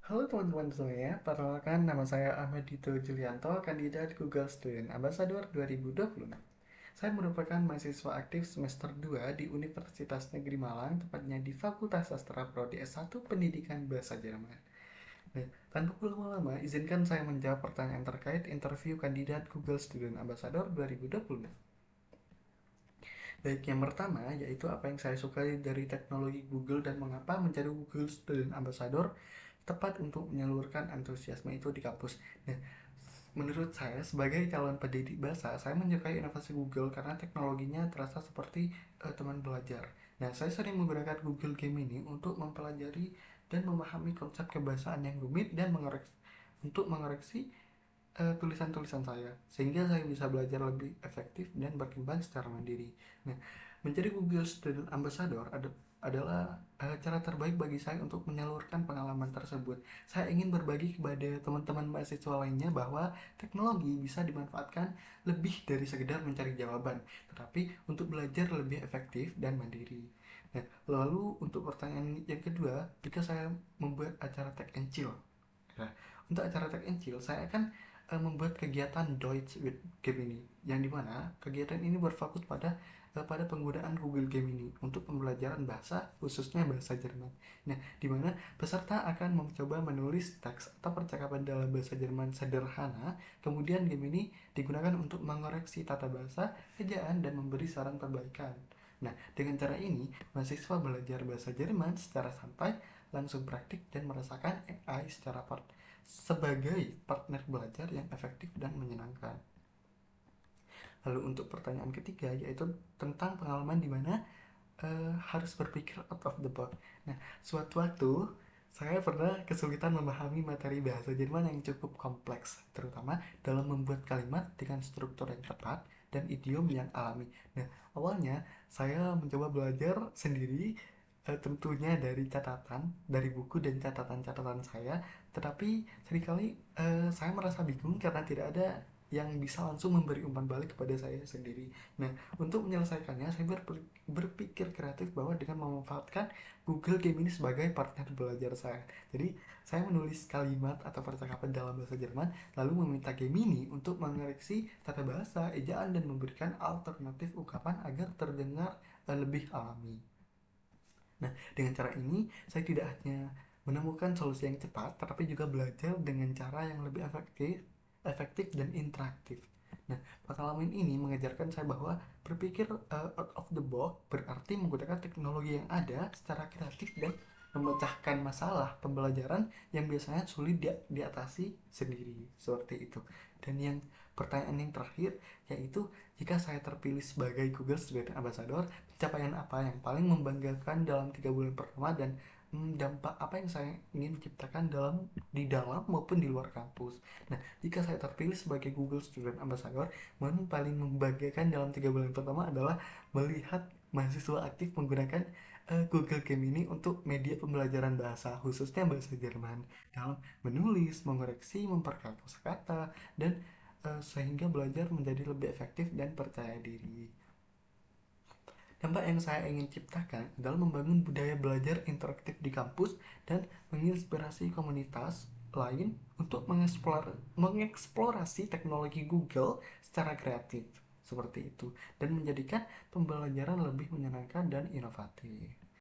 Halo teman-teman semuanya, perkenalkan nama saya Ahmad Dito Julianto, kandidat Google Student Ambassador 2020. Saya merupakan mahasiswa aktif semester 2 di Universitas Negeri Malang, tepatnya di Fakultas Sastra Prodi S1 Pendidikan Bahasa Jerman. Nah, tanpa berlama-lama, izinkan saya menjawab pertanyaan terkait interview kandidat Google Student Ambassador 2020. Baik, yang pertama yaitu apa yang saya sukai dari teknologi Google dan mengapa menjadi Google Student Ambassador tepat untuk menyalurkan antusiasme itu di kampus. Nah, menurut saya sebagai calon pendidik bahasa, saya menyukai inovasi Google karena teknologinya terasa seperti teman belajar. Nah, saya sering menggunakan Google Gemini untuk mempelajari dan memahami konsep kebahasaan yang rumit dan mengoreksi tulisan-tulisan saya, sehingga saya bisa belajar lebih efektif dan berkembang secara mandiri. Nah, menjadi Google Student Ambassador adalah cara terbaik bagi saya untuk menyalurkan pengalaman tersebut. Saya ingin berbagi kepada teman-teman mahasiswa lainnya bahwa teknologi bisa dimanfaatkan lebih dari sekedar mencari jawaban, tetapi untuk belajar lebih efektif dan mandiri. Nah, lalu untuk pertanyaan yang kedua, jika saya membuat acara Tech and Chill. Nah, untuk acara Tech and Chill, saya akan membuat kegiatan Deutsch with Gemini, yang dimana kegiatan ini berfokus pada penggunaan Google Gemini untuk pembelajaran bahasa, khususnya bahasa Jerman. Nah, dimana peserta akan mencoba menulis teks atau percakapan dalam bahasa Jerman sederhana, kemudian Gemini digunakan untuk mengoreksi tata bahasa, ejaan, dan memberi saran perbaikan. Nah, dengan cara ini, mahasiswa belajar bahasa Jerman secara santai, langsung praktik, dan merasakan AI sebagai partner belajar yang efektif dan menyenangkan. Lalu untuk pertanyaan ketiga yaitu tentang pengalaman di mana harus berpikir out of the box. Nah, suatu waktu saya pernah kesulitan memahami materi bahasa Jerman yang cukup kompleks, terutama dalam membuat kalimat dengan struktur yang tepat dan idiom yang alami. Nah, awalnya saya mencoba belajar sendiri, tentunya dari buku dan catatan-catatan saya, tetapi seringkali saya merasa bingung karena tidak ada yang bisa langsung memberi umpan balik kepada saya sendiri. Nah, untuk menyelesaikannya, saya berpikir kreatif bahwa dengan memanfaatkan Google Gemini sebagai partner belajar saya. Jadi, saya menulis kalimat atau percakapan dalam bahasa Jerman, lalu meminta Gemini untuk mengoreksi tata bahasa, ejaan, dan memberikan alternatif ungkapan agar terdengar lebih alami. Nah, dengan cara ini, saya tidak hanya menemukan solusi yang cepat, tetapi juga belajar dengan cara yang lebih efektif dan interaktif. Nah, pengalaman ini mengajarkan saya bahwa berpikir out of the box berarti menggunakan teknologi yang ada secara kreatif dan memecahkan masalah pembelajaran yang biasanya sulit diatasi sendiri. Seperti itu. Dan yang pertanyaan yang terakhir yaitu jika saya terpilih sebagai Google Student Ambassador, pencapaian apa yang paling membanggakan dalam 3 bulan pertama dan dampak apa yang saya ingin ciptakan di dalam maupun di luar kampus. Nah, jika saya terpilih sebagai Google Student Ambassador, yang paling membanggakan dalam 3 bulan pertama adalah melihat mahasiswa aktif menggunakan Google Gemini untuk media pembelajaran bahasa, khususnya bahasa Jerman, dalam menulis, mengoreksi, memperkaya kosakata, dan sehingga belajar menjadi lebih efektif dan percaya diri. Dampak yang saya ingin ciptakan adalah membangun budaya belajar interaktif di kampus dan menginspirasi komunitas lain untuk mengeksplorasi teknologi Google secara kreatif seperti itu dan menjadikan pembelajaran lebih menyenangkan dan inovatif.